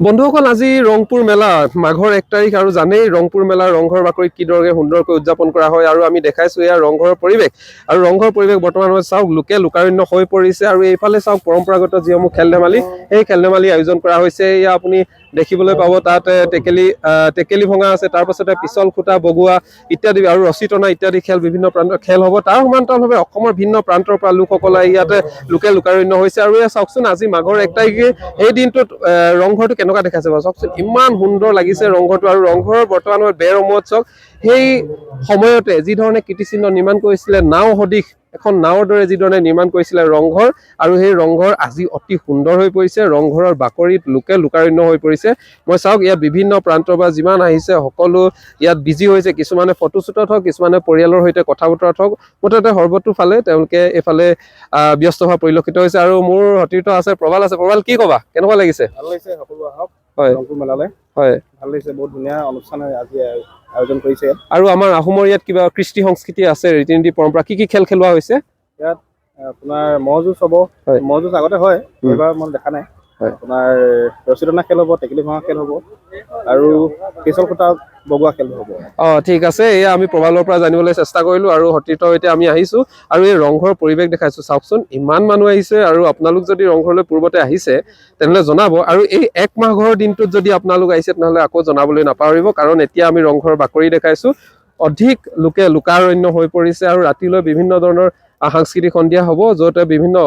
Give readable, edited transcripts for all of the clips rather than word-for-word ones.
বন্ধুসকল আজি ৰংপুৰ মেলা মাঘৰ 1 তাৰিখ আৰু জানেই ৰংপুৰ মেলা ৰংঘৰ বাকৰিত কিদৰে সুন্দৰকৈ উদযাপন কৰা হয় আৰু আমি দেখাইছো এয়া ৰংঘৰৰ পৰিৱেশ আৰু ৰংঘৰ পৰিৱেশ বৰ্তমান চাওক লোকে লোকাৰণ্য হৈ পৰিছে আৰু এইফালে চাওক পৰম্পৰাগত যিসমূহ খেল ধেমালি এই খেল ধেমালি আয়োজন কৰা হৈছে এয়া আপুনি দেখিবলৈ পাব তাত টেকেলি ভঙা আছে তাৰ পাছতে পিছল খুঁটা বগোৱা ইত্যাদি আৰু ৰচিটনা ইত্যাদি খেল বিভিন্ন প্ৰান্তৰ খেল হ'ব তাৰ সমান্তৰালভাৱে অসমৰ ভিন্ন প্ৰান্তৰ পৰা লোকসকলে ইয়াতে লোকে লোকাৰণ্য হৈছে আৰু এয়া চাওকচোন আজি মাঘৰ 1 তাৰিখে এই দিনটোত ৰংঘৰটো কেনেকুৱা দেখাইছে বাৰু চাওকচোন ইমান সুন্দৰ লাগিছে ৰংঘৰটো আৰু ৰংঘৰৰ বৰ্তমান বেৰ মহোৎসৱ সেই সময়তে যি ধৰণে কীৰ্তিচিহ্ন নিৰ্মাণ কৰিছিলে নাও সদৃশ এখন নাওৰ দৰে যি ধৰণে নিৰ্মাণ কৰিছিলে ৰংঘৰ আৰু সেই ৰংঘৰ আজি অতি সুন্দৰ হৈ পৰিছে ৰংঘৰৰ বাকৰিত লোকে লোকাৰণ্য হৈ পৰিছে মই চাওক ইয়াত বিভিন্ন প্ৰান্তৰ পৰা যিমান আহিছে সকলো ইয়াত বিজি হৈছে কিছুমানে ফটোশ্বুটত হওক কিছুমানে পৰিয়ালৰ সৈতে কথা বতৰাত হওক মুঠতে সৰ্বতো ফালে তেওঁলোকে এইফালে ব্যস্ত হোৱা পৰিলক্ষিত হৈছে আৰু মোৰ সতীৰ্থ আছে প্ৰবাল কি ক'বা কেনেকুৱা লাগিছে ভাল লাগিছে সকলো আহক হয় ৰংপুৰ মেলালে হয় ভাল লাগিছে বহুত ধুনীয়া অনুষ্ঠান আজি আয়োজন কৰিছে আৰু আমাৰ আহোমৰ ইয়াত কিবা কৃষ্টি সংস্কৃতি আছে ৰীতি নীতি পৰম্পৰা কি খেল খেলোৱা হৈছে ইয়াত আপোনাৰ ম'হ যুঁজ হ'ব ম'হ যুঁজ আগতে হয় এইবাৰ মই দেখা নাই আপোনাৰ ৰচিটনা খেল হ'ব টেকেলি ভঙা খেল হ'ব আৰু পিছল খুঁটা বগোৱা খেল হ'ব ঠিক আছে এয়া আমি প্ৰবালৰ পৰা জানিবলৈ চেষ্টা কৰিলো আৰু সতীৰ্থৰ সৈতে আমি আহিছো আৰু এই ৰংঘৰৰ পৰিৱেশ দেখাইছো চাওকচোন ইমান মানুহ আহিছে আৰু আপোনালোক যদি ৰংঘৰলৈ পূৰ্বতে আহিছে তেনেহ'লে জনাব আৰু এই 1 মাঘৰ দিনটোত যদি আপোনালোক আহিছে তেনেহ'লে আকৌ জনাবলৈ নাপাহৰিব কাৰণ এতিয়া আমি ৰংঘৰৰ বাকৰি দেখাইছো অধিক লোকে লোকাৰণ্য হৈ পৰিছে আৰু ৰাতিলৈ বিভিন্ন ধৰণৰ সাংস্কৃতিক সন্ধিয়া হ'ব য'ত বিভিন্ন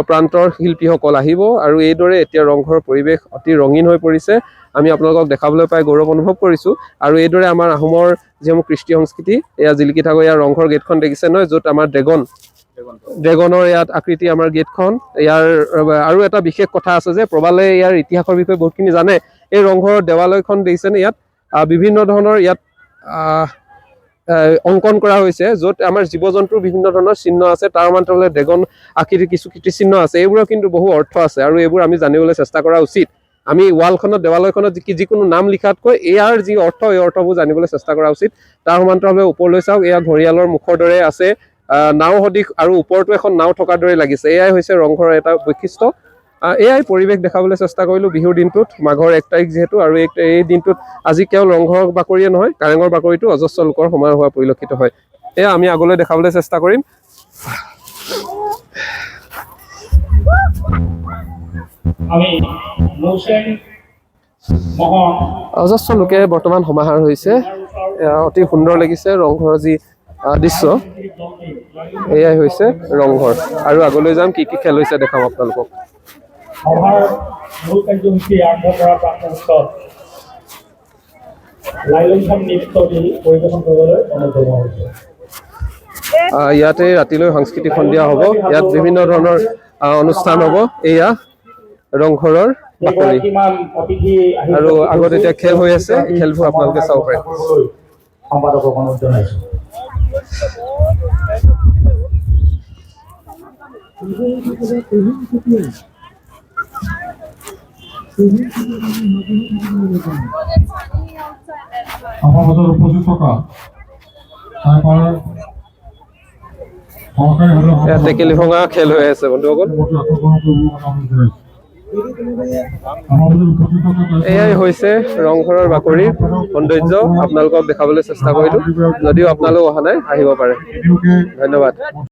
প্ৰান্তৰ শিল্পীসকল আহিব আৰু এইদৰে এতিয়া ৰংঘৰৰ পৰিৱেশ অতি ৰঙীন হৈ পৰিছে আমি আপোনালোকক দেখাবলৈ পাই গৌৰৱ অনুভৱ কৰিছোঁ আৰু এইদৰে আমাৰ আহোমৰ যিসমূহ কৃষ্টি সংস্কৃতি এয়া জিলিকি থাকোঁ ইয়াৰ ৰংঘৰ গেটখন দেখিছে নহয় য'ত আমাৰ ড্ৰেগনৰ ইয়াত আকৃতি আমাৰ গেটখন ইয়াৰ আৰু এটা বিশেষ কথা আছে যে প্ৰবালে ইয়াৰ ইতিহাসৰ বিষয়ে বহুতখিনি জানে এই ৰংঘৰৰ দেৱালয়খন দেখিছেনে ইয়াত বিভিন্ন ধৰণৰ ইয়াত অংকন কৰা হৈছে য'ত আমাৰ জীৱ জন্তুৰ বিভিন্ন ধৰণৰ চিহ্ন আছে তাৰ সমান্তৰালে ড্ৰেগন আকৃতিৰ কিছু কীৰ্তিচিহ্ন আছে এইবোৰৰ কিন্তু বহু অৰ্থ আছে আৰু এইবোৰ আমি জানিবলৈ চেষ্টা কৰা উচিত আমি ৱালখনত দেৱালয়খনত যিকোনো নাম লিখাতকৈ ইয়াৰ যি অৰ্থ এই অৰ্থবোৰ জানিবলৈ চেষ্টা কৰা উচিত তাৰ সমান্তৰালভাৱে ওপৰলৈ চাওক এয়া ঘৰিয়ালৰ মুখৰ দৰে আছে নাও সদৃশ আৰু ওপৰতো এখন নাও থকাৰ দৰে লাগিছে এয়াই হৈছে ৰংঘৰৰ এটা বৈশিষ্ট্য এয়াই পৰিৱেশ দেখাবলৈ চেষ্টা কৰিলোঁ বিহুৰ দিনটোত মাঘৰ 1 তাৰিখ যিহেতু আৰু এই দিনটোত আজি কেৱল ৰংঘৰ বাকৰিয়ে নহয় কাৰেঙৰ বাকৰিতো অজস্ৰ লোকৰ সময় হোৱা পৰিলক্ষিত হয় এয়া আমি আগলৈ দেখাবলৈ চেষ্টা কৰিম অজস্ৰ লোকে বৰ্তমান সমাহাৰ হৈছে অতি সুন্দৰ লাগিছে ৰংঘৰৰ যি দৃশ্য এয়াই হৈছে ৰংঘৰ আৰু আগলৈ যাম কি খেল হৈছে দেখাম আপোনালোকক ইয়াতে ৰাতিলৈ সাংস্কৃতিক সন্ধিয়া হ'ব ইয়াত বিভিন্ন ধৰণৰ অনুষ্ঠান হ'ব এয়া ৰংঘৰৰ বাকৰি আৰু আগত এতিয়া খেল হৈ আছে খেলবোৰ আপোনালোকে চাব পাৰে টেকেলি ভঙা খেল হৈ আছে বন্ধুসকল এয়াই হৈছে ৰংঘৰৰ বাকৰিৰ সৌন্দৰ্য আপোনালোকক দেখাবলৈ চেষ্টা কৰিলোঁ যদিও আপোনালোক অহা নাই আহিব পাৰে ধন্যবাদ